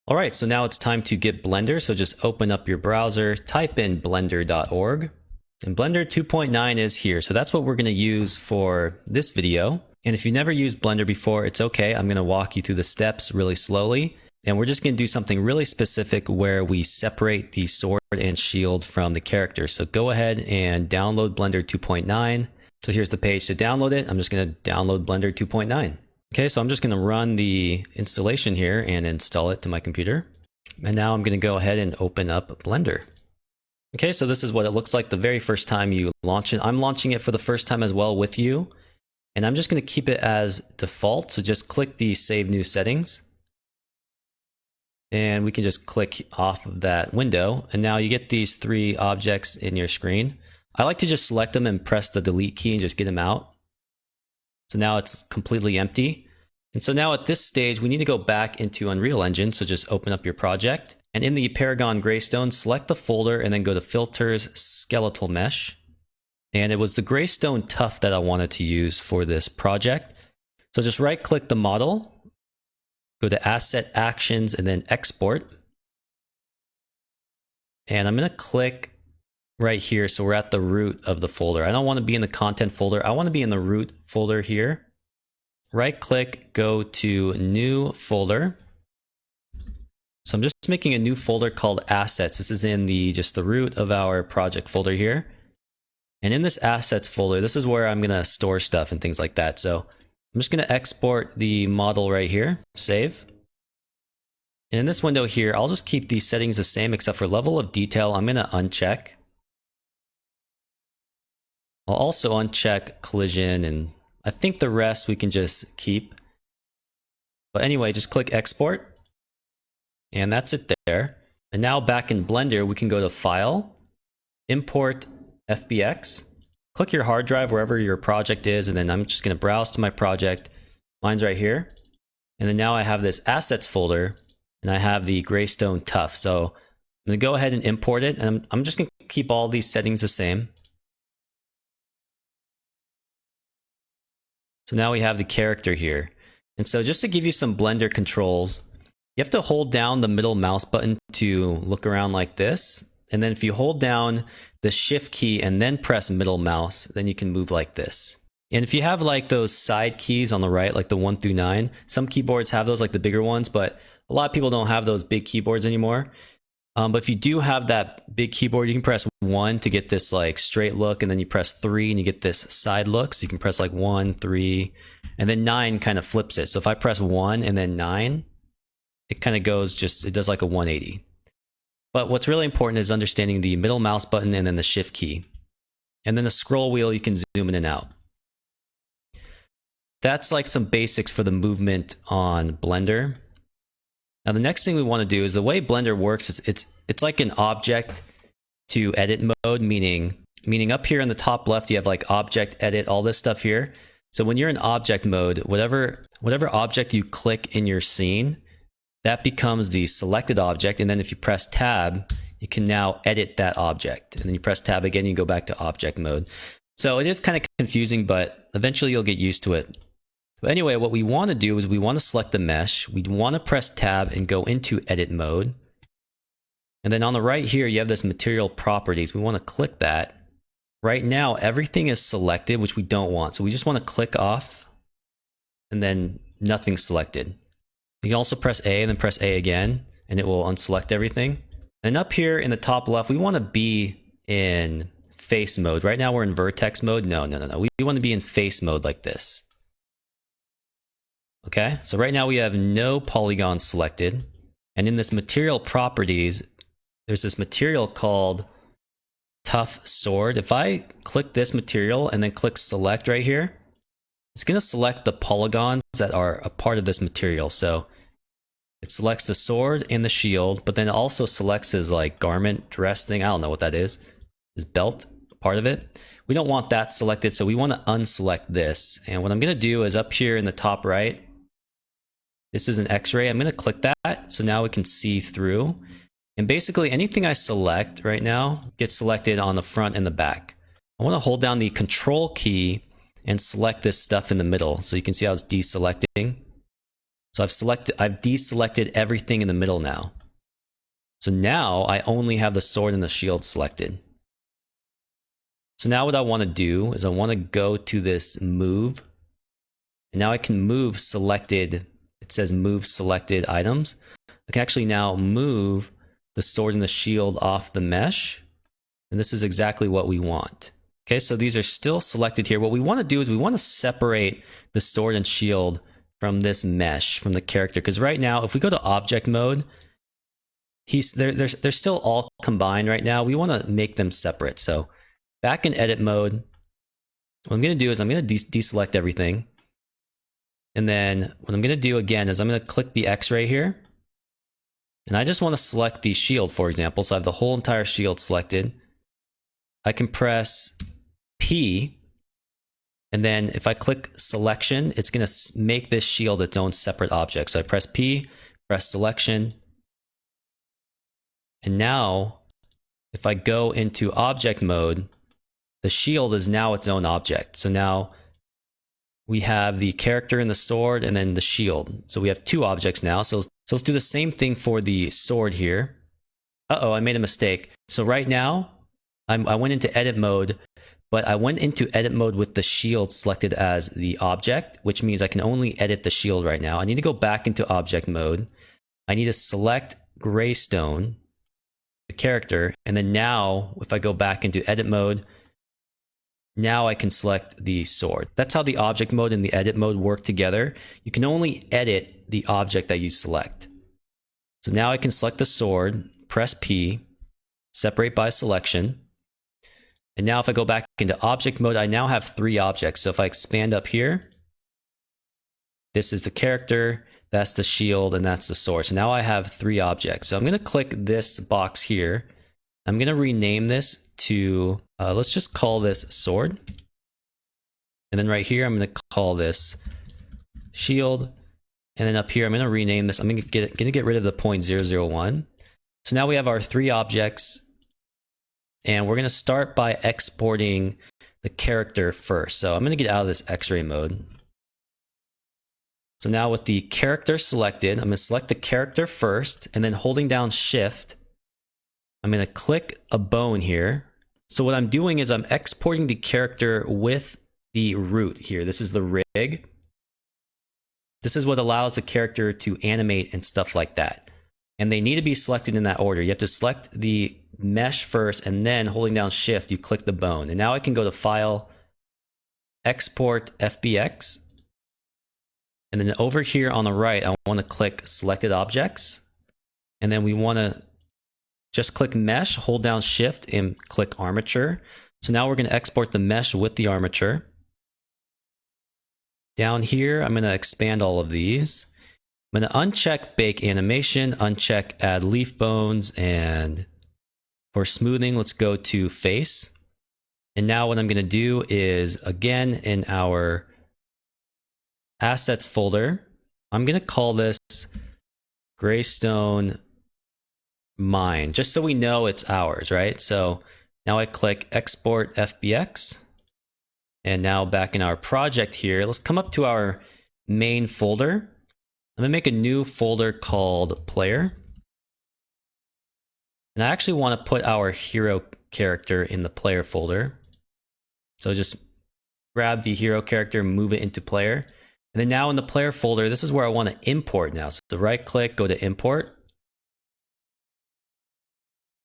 All right, so now it's time to get Blender. So just open up your browser, type in blender.org, and Blender 2.9 is here. So that's what we're going to use for this video. And if you've never used Blender before, it's okay. I'm going to walk you through the steps really slowly. And we're just going to do something really specific where we separate the sword and shield from the character. So go ahead and download Blender 2.9. So here's the page to download it. I'm just going to download Blender 2.9. Okay, so I'm just going to run the installation here and install it to my computer. And now I'm going to go ahead and open up Blender. Okay, so this is what it looks like the very first time you launch it. I'm launching it for the first time as well with you. And I'm just going to keep it as default. So just click the Save New Settings. And we can just click off of that window. And now you get these three objects in your screen. I like to just select them and press the delete key and just get them out. So now it's completely empty. And so now at this stage, we need to go back into Unreal Engine. So just open up your project. And in the Paragon Greystone, select the folder and then go to Filters, Skeletal Mesh. And it was the Greystone Tuff that I wanted to use for this project. So just right click the model, go to Asset Actions and then Export. And I'm going to click right here. So we're at the root of the folder. I don't want to be in the content folder. I want to be in the root folder here. Right click, go to New Folder. So I'm just making a new folder called Assets. This is in just the root of our project folder here. And in this Assets folder, this is where I'm going to store stuff and things like that. So I'm just going to export the model right here, save. And in this window here, I'll just keep these settings the same except for level of detail. I'm going to uncheck. I'll also uncheck collision, and I think the rest we can just keep. But anyway, just click export. And that's it there. And now back in Blender, we can go to File, Import FBX. Click your hard drive wherever your project is, and then I'm just going to browse to my project. Mine's right here. And then now I have this Assets folder, and I have the Greystone Tuff. So I'm going to go ahead and import it, and I'm just going to keep all these settings the same. So now we have the character here. And so just to give you some Blender controls, you have to hold down the middle mouse button to look around like this. And then if you hold down the shift key and then press middle mouse, then you can move like this. And if you have like those side keys on the right, like the 1 through 9, some keyboards have those, like the bigger ones, but a lot of people don't have those big keyboards anymore. But if you do have that big keyboard, you can press 1 to get this like straight look, and then you press 3 and you get this side look. So you can press like 1, 3, and then 9 kind of flips it. So if I press 1 and then 9, it kind of goes it does like a 180. But what's really important is understanding the middle mouse button and then the shift key. And then the scroll wheel, you can zoom in and out. That's like some basics for the movement on Blender. Now the next thing we want to do is the way Blender works is it's like an object to edit mode, meaning up here in the top left you have like object, edit, all this stuff here. So when you're in object mode, whatever object you click in your scene, that becomes the selected object, and then if you press tab, you can now edit that object. And then you press tab again, you go back to object mode. So it is kind of confusing, but eventually you'll get used to it. But anyway, what we want to do is we want to select the mesh. We want to press tab and go into edit mode. And then on the right here, you have this material properties. We want to click that. Right now, everything is selected, which we don't want. So we just want to click off and then nothing's selected. You can also press A and then press A again, and it will unselect everything. And up here in the top left, we want to be in face mode. Right now we're in vertex mode. No. We want to be in face mode like this. Okay, so right now we have no polygons selected. And in this material properties, there's this material called Tuff Sword. If I click this material and then click select right here, it's going to select the polygons that are a part of this material. So it selects the sword and the shield, but then it also selects his like garment, dress thing. I don't know what that is. His belt, part of it. We don't want that selected, so we want to unselect this. And what I'm going to do is up here in the top right, this is an X-ray. I'm going to click that, so now we can see through. And basically anything I select right now gets selected on the front and the back. I want to hold down the Control key and select this stuff in the middle. So you can see how it's deselecting. So I've deselected everything in the middle now. So now I only have the sword and the shield selected. So now what I want to do is I want to go to this move. And now I can move selected, it says move selected items. I can actually now move the sword and the shield off the mesh. And this is exactly what we want. Okay, so these are still selected here. What we want to do is we want to separate the sword and shield from this mesh, from the character. Because right now, if we go to object mode, they're still all combined right now. We want to make them separate. So back in edit mode, what I'm going to do is I'm going to deselect everything. And then what I'm going to do again is I'm going to click the X-ray here. And I just want to select the shield, for example. So I have the whole entire shield selected. I can press P. And then if I click selection, it's going to make this shield its own separate object. So I press P, press selection. And now if I go into object mode, the shield is now its own object. So now we have the character and the sword and then the shield. So we have two objects now. So let's do the same thing for the sword here. Uh-oh, I made a mistake. So right now, I went into edit mode, but I went into edit mode with the shield selected as the object, which means I can only edit the shield right now. I need to go back into object mode. I need to select Greystone, the character, and then now if I go back into edit mode, now I can select the sword. That's how the object mode and the edit mode work together. You can only edit the object that you select. So now I can select the sword, press P, separate by selection. And now if I go back into object mode, I now have three objects. So if I expand up here, this is the character, that's the shield, and that's the sword. So now I have three objects. So I'm going to click this box here. I'm going to rename this to, let's just call this sword. And then right here, I'm going to call this shield. And then up here, I'm going to rename this. I'm going to get rid of the 0.001. So now we have our three objects. And we're going to start by exporting the character first. So I'm going to get out of this X-ray mode. So now with the character selected, I'm going to select the character first, and then holding down Shift, I'm going to click a bone here. So what I'm doing is I'm exporting the character with the root here. This is the rig. This is what allows the character to animate and stuff like that. And they need to be selected in that order. You have to select the mesh first, and then holding down Shift, you click the bone. And now I can go to File, Export FBX. And then over here on the right, I want to click Selected Objects. And then we want to just click Mesh, hold down Shift, and click Armature. So now we're going to export the mesh with the armature. Down here, I'm going to expand all of these. I'm going to uncheck Bake Animation, uncheck Add Leaf Bones, and for smoothing, let's go to Face. And now what I'm going to do is, again, in our Assets folder, I'm going to call this Greystone Mine, just so we know it's ours, right? So now I click Export FBX. And now back in our project here, let's come up to our main folder. I'm going to make a new folder called Player. And I actually want to put our hero character in the player folder. So just grab the hero character, move it into player. And then now in the player folder, this is where I want to import now. So right click, go to import.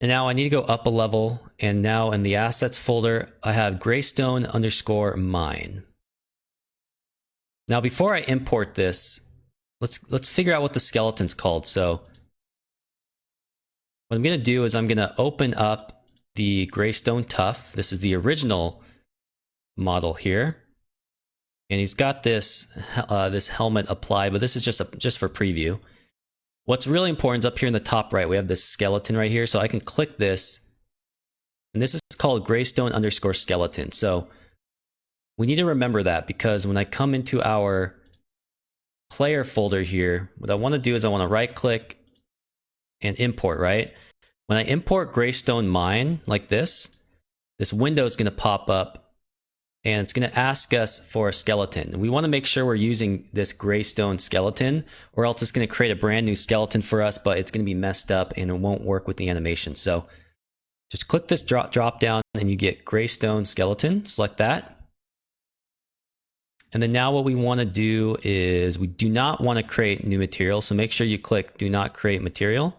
And now I need to go up a level. And now in the assets folder, I have Greystone _ mine. Now before I import this, let's figure out what the skeleton's called. So what I'm going to do is I'm going to open up the Greystone Tough. This is the original model here. And he's got this this helmet applied, but this is just for preview. What's really important is up here in the top right, we have this skeleton right here. So I can click this, and this is called Greystone _ skeleton. So we need to remember that, because when I come into our player folder here, what I want to do is I want to right click and import, right? When I import Greystone Mine like this window is going to pop up and it's going to ask us for a skeleton. We want to make sure we're using this Greystone skeleton, or else it's going to create a brand new skeleton for us, but it's going to be messed up and it won't work with the animation. So just click this drop down and you get Greystone skeleton, select that. And then now what we want to do is we do not want to create new material. So make sure you click do not create material.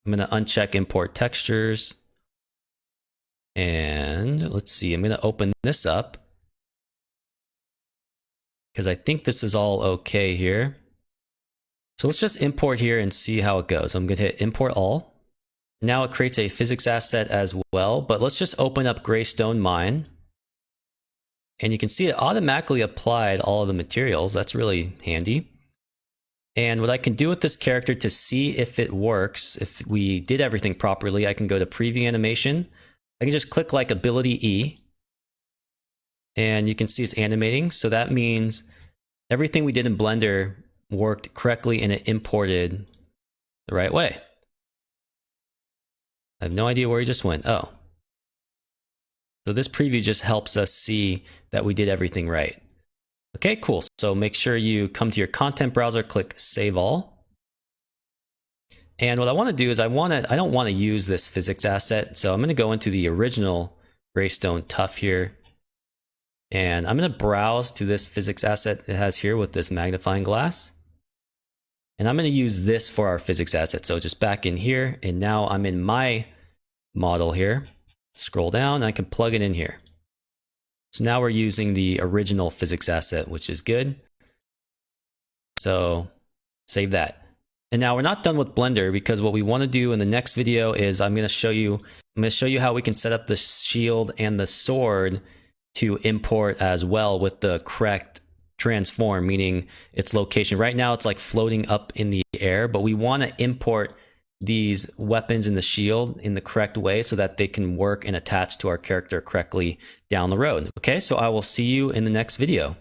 I'm going to uncheck import textures. And let's see, I'm going to open this up because I think this is all okay here. So let's just import here and see how it goes. I'm going to hit import all. Now it creates a physics asset as well, but let's just open up Greystone Mine. And you can see it automatically applied all of the materials. That's really handy. And what I can do with this character to see if it works, if we did everything properly, I can go to preview animation. I can just click like ability E. And you can see it's animating. So that means everything we did in Blender worked correctly and it imported the right way. I have no idea where he just went. Oh. So this preview just helps us see that we did everything right. Okay, cool. So make sure you come to your content browser, click Save All. And what I want to do is I don't want to use this physics asset. So I'm going to go into the original Greystone Tough here. And I'm going to browse to this physics asset it has here with this magnifying glass. And I'm going to use this for our physics asset. So just back in here, and now I'm in my model here. Scroll down and I can plug it in here. So now we're using the original physics asset, which is good. So save that. And now we're not done with Blender, because what we want to do in the next video is I'm going to show you how we can set up the shield and the sword to import as well with the correct transform, meaning its location. Right now it's like floating up in the air, but we want to import these weapons in the shield in the correct way so that they can work and attach to our character correctly down the road. Okay, so I will see you in the next video.